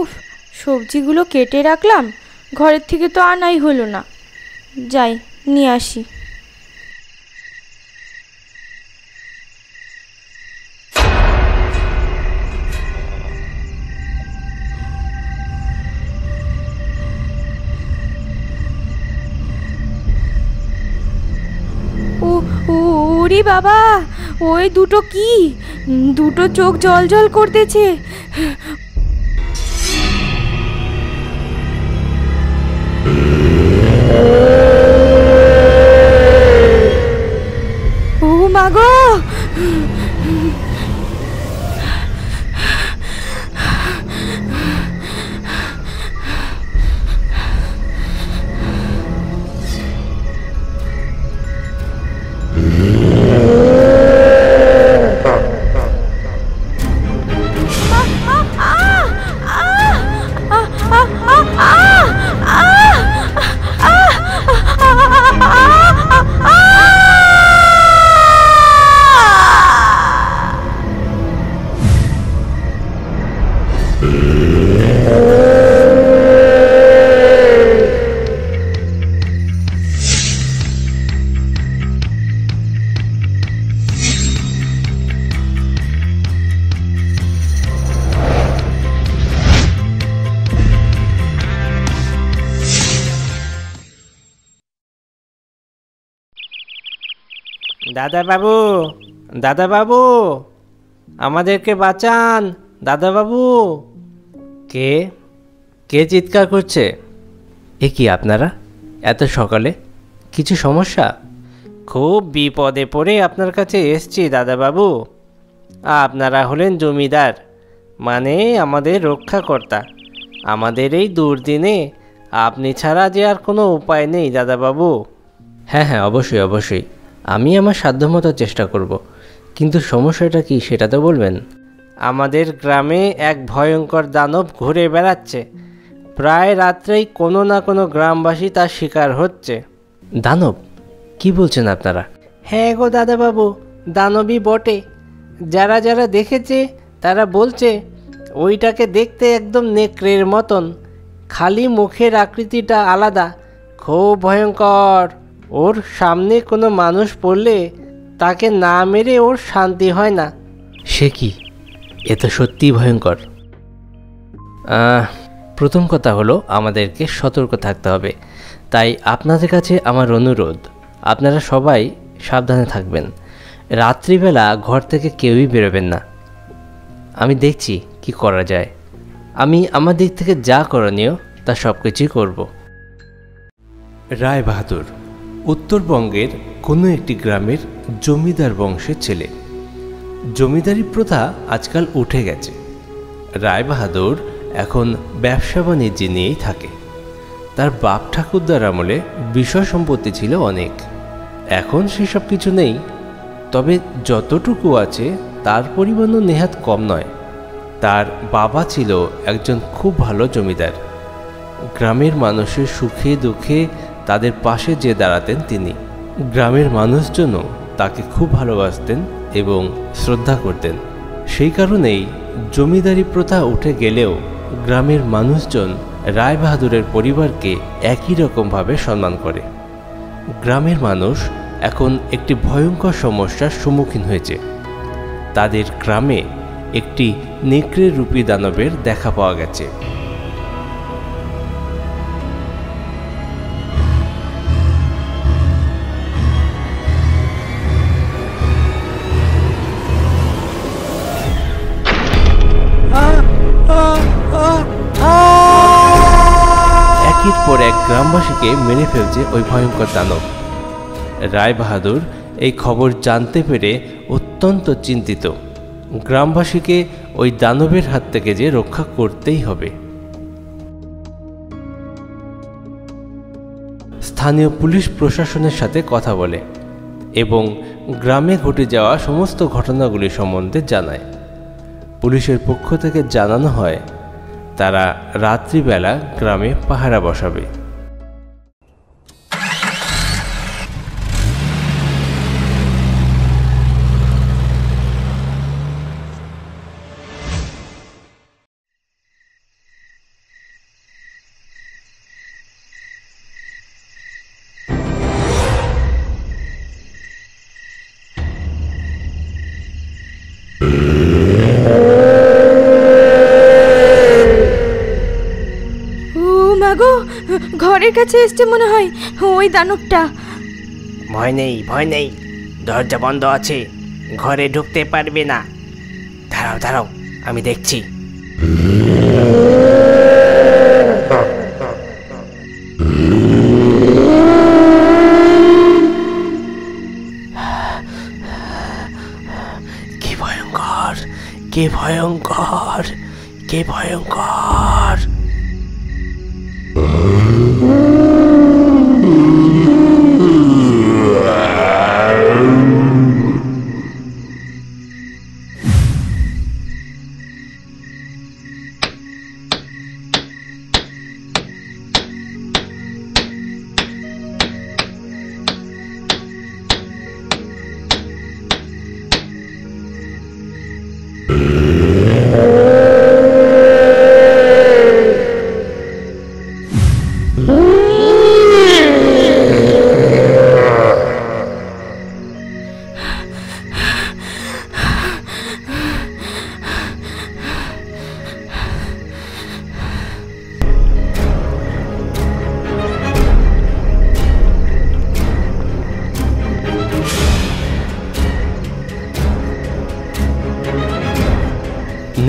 উফ, সবজিগুলো কেটে রাখলাম, ঘরের থেকে তো আনাই হলো না। যাই নিয়ে আসি। ওরে বাবা, ওই দুটো কি? দুটো চোখ জল জল করতেছে। ও মা গো! দাদাবাবু, দাদাবাবু, আমাদেরকে বাঁচান দাদাবাবু। কে কে চিৎকার করছে? এ কি আপনারা এত সকালে? কিছু সমস্যা? খুব বিপদে পড়ে আপনার কাছে এসছি দাদাবাবু। আপনারা হলেন জমিদার, মানে আমাদের রক্ষাকর্তা। আমাদের এই দুর্দিনে আপনি ছাড়া যে আর কোনো উপায় নেই দাদাবাবু। হ্যাঁ হ্যাঁ, অবশ্যই অবশ্যই, আমি আমার সাধ্যমতো চেষ্টা করব, কিন্তু সমস্যাটা কি সেটা তো বলবেন। আমাদের গ্রামে এক ভয়ঙ্কর দানব ঘুরে বেড়াচ্ছে। প্রায় রাত্রেই কোনো না কোনো গ্রামবাসী তার শিকার হচ্ছে। দানব? কি বলছেন আপনারা? হ্যাঁ গো দাদাবাবু, দানবই বটে। যারা যারা দেখেছে তারা বলছে ওইটাকে দেখতে একদম নেকড়ের মতন, খালি মুখের আকৃতিটা আলাদা। খুব ভয়ঙ্কর। ওর সামনে কোনো মানুষ পড়লে তাকে না মেরে ওর শান্তি হয় না। সে কি? এ তো সত্যিই ভয়ঙ্কর। প্রথম কথা হলো আমাদেরকে সতর্ক থাকতে হবে। তাই আপনাদের কাছে আমার অনুরোধ, আপনারা সবাই সাবধানে থাকবেন। রাত্রিবেলা ঘর থেকে কেউই বেরোবেন না। আমি দেখছি কি করা যায়। আমি আমার দিক থেকে যা করণীয় তা সব কিছুই করব। রায়বাহাদুর উত্তরবঙ্গের কোনো একটি গ্রামের জমিদার বংশের ছেলে। জমিদারি প্রথা আজকাল উঠে গেছে। রায়বাহাদুর এখন ব্যবসা বাণিজ্য নিয়েই থাকে। তার বাপ ঠাকুরদার আমলে বিষয় সম্পত্তি ছিল অনেক, এখন সেসব কিছু নেই। তবে যতটুকু আছে তার পরিমাণও নেহাত কম নয়। তার বাবা ছিল একজন খুব ভালো জমিদার। গ্রামের মানুষের সুখে দুঃখে তাদের পাশে যে দাঁড়াতেন তিনি। গ্রামের মানুষজনও তাকে খুব ভালোবাসতেন এবং শ্রদ্ধা করতেন। সেই কারণেই জমিদারি প্রথা উঠে গেলেও গ্রামের মানুষজন রায়বাহাদুরের পরিবারকে একই রকমভাবে সম্মান করে। গ্রামের মানুষ এখন একটি ভয়ঙ্কর সমস্যার সম্মুখীন হয়েছে। তাদের গ্রামে একটি নেকড়ে রূপী দানবের দেখা পাওয়া গেছে। একের পর এক গ্রামবাসীকে মেরে ফেলছে ওই ভয়ঙ্কর দানব। রায়বাহাদুর এই খবর জানতে পেরে অত্যন্ত চিন্তিত। গ্রামবাসীকে ওই দানবের হাত থেকে যে রক্ষা করতেই হবে। স্থানীয় পুলিশ প্রশাসনের সাথে কথা বলে এবং গ্রামে ঘটে যাওয়া সমস্ত ঘটনাগুলি সম্বন্ধে জানায়। পুলিশের পক্ষ থেকে জানানো হয় তারা রাত্রিবেলা গ্রামে পাহারা বসাবে। মাগো, ঘরের কাছে এসছে মনে হয় ওই দানবটা। ভয় নেই, ভয় নেই, দরজা বন্ধ আছে, ঘরে ঢুকতে পারবে না। দাঁড়াও দাঁড়াও, আমি দেখছি। কি ভয়ঙ্কর, কি ভয়ঙ্কর, কি ভয়ঙ্কর!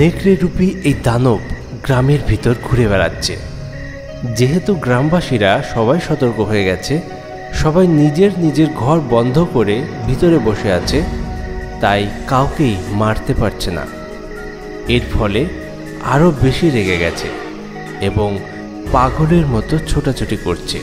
নেকড়ে রূপী এই দানব গ্রামের ভিতর ঘুরে বেড়াচ্ছে। যেহেতু গ্রামবাসীরা সবাই সতর্ক হয়ে গেছে, সবাই নিজের নিজের ঘর বন্ধ করে ভিতরে বসে আছে, তাই কাউকেই মারতে পারছে না। এর ফলে আরও বেশি রেগে গেছে এবং পাগলের মতো ছোটাছুটি করছে।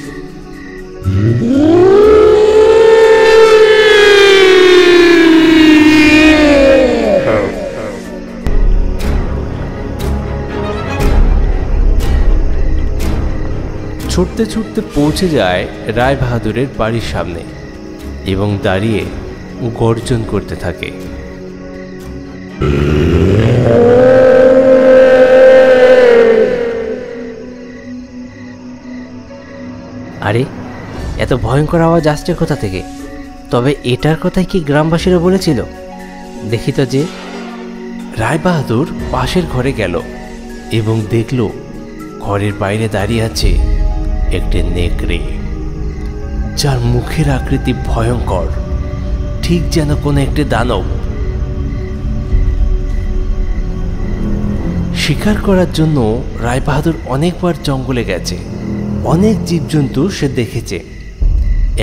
ছুটতে ছুটতে পৌঁছে যায় রায় বাহাদুরের বাড়ির সামনে এবং দাঁড়িয়ে গর্জন করতে থাকে। আরে, এত ভয়ঙ্কর আওয়াজ আসছে কোথা থেকে? তবে এটার কথাই কি গ্রামবাসীরা বলেছিল? দেখি তো যে। রায় বাহাদুর পাশের ঘরে গেল এবং দেখল ঘরের বাইরে দাঁড়িয়ে আছে একটি নেকড়ে, যার মুখের আকৃতি ভয়ঙ্কর, ঠিক যেন কোনো একটি দানব। শিকার করার জন্য রায় বাহাদুর অনেকবার জঙ্গলে গেছে, অনেক জীবজন্তু সে দেখেছে।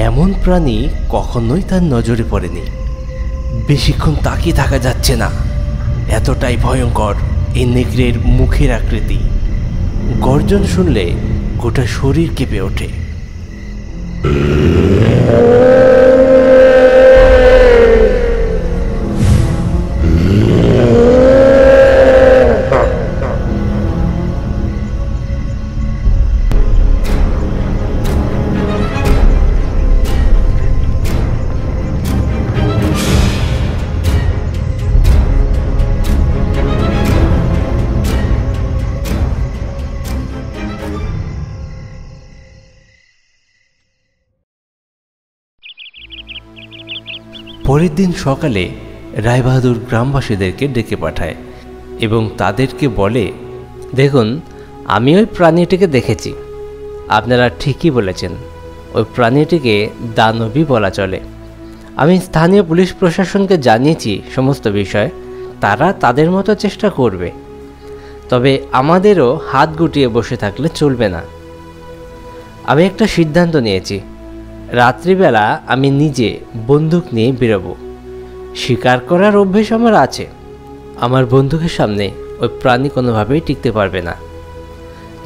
এমন প্রাণী কখনোই তার নজরে পড়েনি। বেশিক্ষণ তাকিয়ে থাকা যাচ্ছে না, এতটাই ভয়ঙ্কর এই নেকড়ের মুখের আকৃতি। গর্জন শুনলে গোটা শরীর কেঁপে ওঠে। পরের দিন সকালে রায়বাহাদুর গ্রামবাসীদেরকে ডেকে পাঠায় এবং তাদেরকে বলে, দেখুন, আমি ওই প্রাণীটিকে দেখেছি। আপনারা ঠিকই বলেছেন, ওই প্রাণীটিকে দানবী বলা চলে। আমি স্থানীয় পুলিশ প্রশাসনকে জানিয়েছি সমস্ত বিষয়, তারা তাদের মতো চেষ্টা করবে। তবে আমাদেরও হাত গুটিয়ে বসে থাকলে চলবে না। আমি একটা সিদ্ধান্ত নিয়েছি, রাত্রিবেলা আমি নিজে বন্দুক নিয়ে বেরোবো। শিকার করার অভ্যেস আমার আছে। আমার বন্দুকের সামনে ওই প্রাণী কোনোভাবেই টিকতে পারবে না।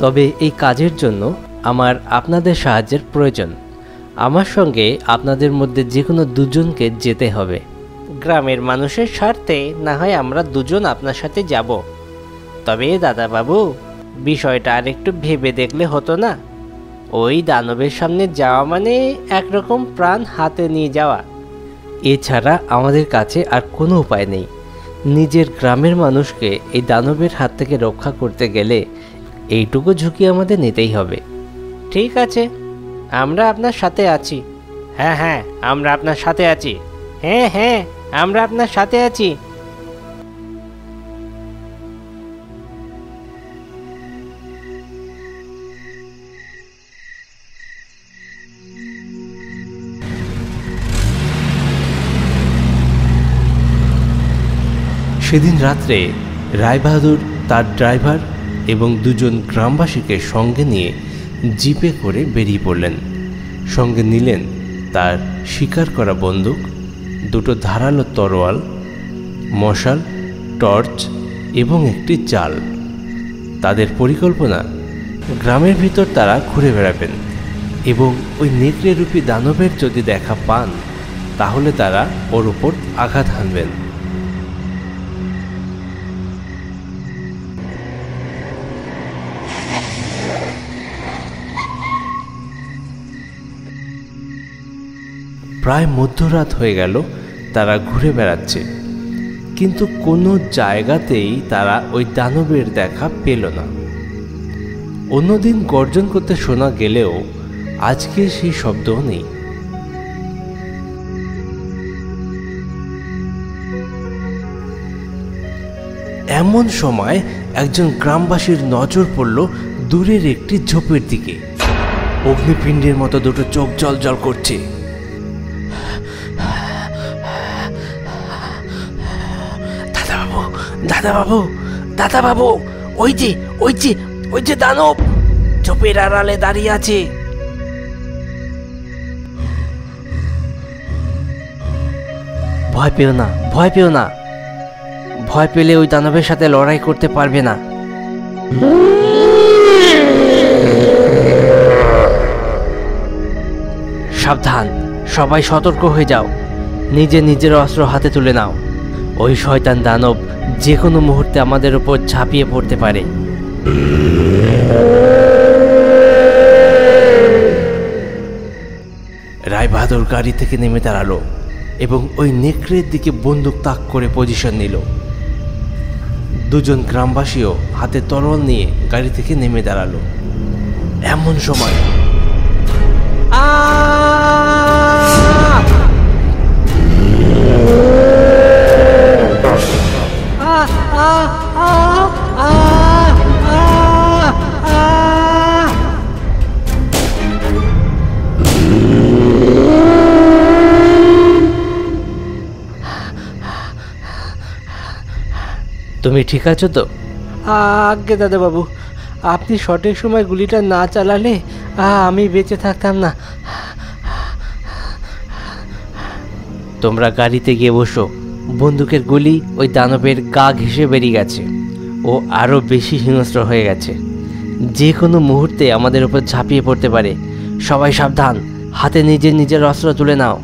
তবে এই কাজের জন্য আমার আপনাদের সাহায্যের প্রয়োজন। আমার সঙ্গে আপনাদের মধ্যে যে কোনো দুজনকে যেতে হবে। গ্রামের মানুষের স্বার্থে না হয় আমরা দুজন আপনার সাথে যাব। তবে দাদাবাবু, বিষয়টা আর একটু ভেবে দেখলে হতো না? ওই দানবের সামনে যাওয়া মানে একরকম প্রাণ হাতে নিয়ে যাওয়া। এছাড়া আমাদের কাছে আর কোনো উপায় নেই। নিজের গ্রামের মানুষকে এই দানবের হাত থেকে রক্ষা করতে গেলে এইটুকু ঝুঁকি আমাদের নিতেই হবে। ঠিক আছে, আমরা আপনার সাথে আছি। হ্যাঁ হ্যাঁ, আমরা আপনার সাথে আছি। হ্যাঁ হ্যাঁ, আমরা আপনার সাথে আছি। সেদিন রাত্রে রায়বাহাদুর তার ড্রাইভার এবং দুজন গ্রামবাসীকে সঙ্গে নিয়ে জিপে করে বেরিয়ে পড়লেন। সঙ্গে নিলেন তার শিকার করা বন্দুক, দুটো ধারালো তরোয়াল, মশাল, টর্চ এবং একটি জাল। তাদের পরিকল্পনা, গ্রামের ভিতর তারা ঘুরে বেড়াবেন এবং ওই নেকড়েরূপী দানবের যদি দেখা পান তাহলে তারা ওর উপর আঘাত হানবেন। প্রায় মধ্যরাত হয়ে গেল, তারা ঘুরে বেড়াচ্ছে, কিন্তু কোনো জায়গাতেই তারা ওই দানবের দেখা পেল না। অন্যদিন গর্জন করতে শোনা গেলেও আজকে সেই শব্দও নেই। এমন সময় একজন গ্রামবাসীর নজর পড়ল দূরের একটি ঝোপের দিকে। অগ্নিপিণ্ডের মতো দুটো চোখ জ্বলজ্বল করছে। দাদাবাবু, দাদাবাবু, ওই যে দানব ঝোপের আড়ালে দাঁড়িয়ে আছে। ভয় পেও না, ভয় পেও না, ভয় পেলে ওই দানবের সাথে লড়াই করতে পারবে না। সাবধান, সবাই সতর্ক হয়ে যাও, নিজের অস্ত্র হাতে তুলে নাও। ওই শয়তান দানব যে কোনো মুহূর্তে আমাদের উপর ঝাঁপিয়ে পড়তে পারে। রায়বাহাদুর গাড়ি থেকে নেমে দাঁড়ালো এবং ওই নেকড়ের দিকে বন্দুক তাক করে পজিশন নিল। দুজন গ্রামবাসীও হাতে তরোয়াল নিয়ে গাড়ি থেকে নেমে দাঁড়ালো। এমন সময় তুমি ঠিক আছো তো? আজ্ঞে দাদাবাবু, আপনি সঠিক সময় গুলিটা না চালালে আমি বেঁচে থাকতাম না। তোমরা গাড়িতে গিয়ে বসো। বন্দুকের গুলি ওই দানবের গা ঘেঁষে বেরিয়ে গেছে। ও আরও বেশি হিংস্র হয়ে গেছে, যে কোনো মুহূর্তে আমাদের উপর ঝাঁপিয়ে পড়তে পারে। সবাই সাবধান, হাতে নিজের অস্ত্র তুলে নাও।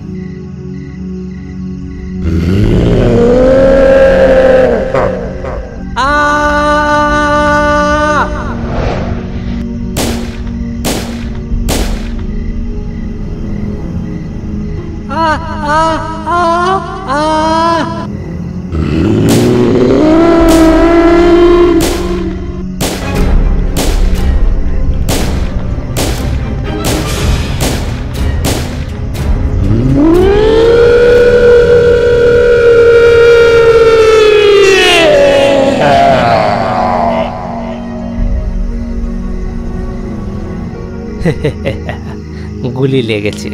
গুলি লেগেছে।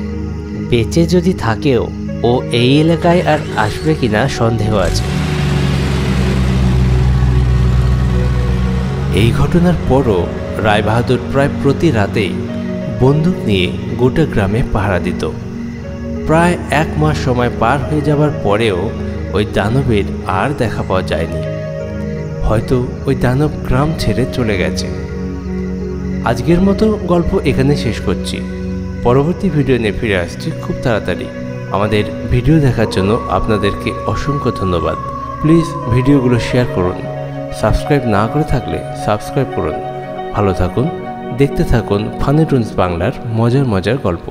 বেঁচে যদি থাকেও ও এই এলাকায় আর আসবে কিনা সন্দেহ আছে। এই ঘটনার পরও রায়বাহাদুর প্রায় প্রতি রাতেই বন্দুক নিয়ে গোটা গ্রামে পাহারা দিত। প্রায় 1 মাস সময় পার হয়ে যাবার পরেও ওই দানবের আর দেখা পাওয়া যায়নি। হয়তো ওই দানব গ্রাম ছেড়ে চলে গেছে। আজকের মতো গল্প এখানে শেষ করছি। পরবর্তী ভিডিও নিয়ে ফিরে আসছি খুব তাড়াতাড়ি। আমাদের ভিডিও দেখার জন্য আপনাদেরকে অসংখ্য ধন্যবাদ। প্লিজ ভিডিওগুলো শেয়ার করুন। সাবস্ক্রাইব না করে থাকলে সাবস্ক্রাইব করুন। ভালো থাকুন, দেখতে থাকুন ফানি টুনস বাংলার মজার গল্প।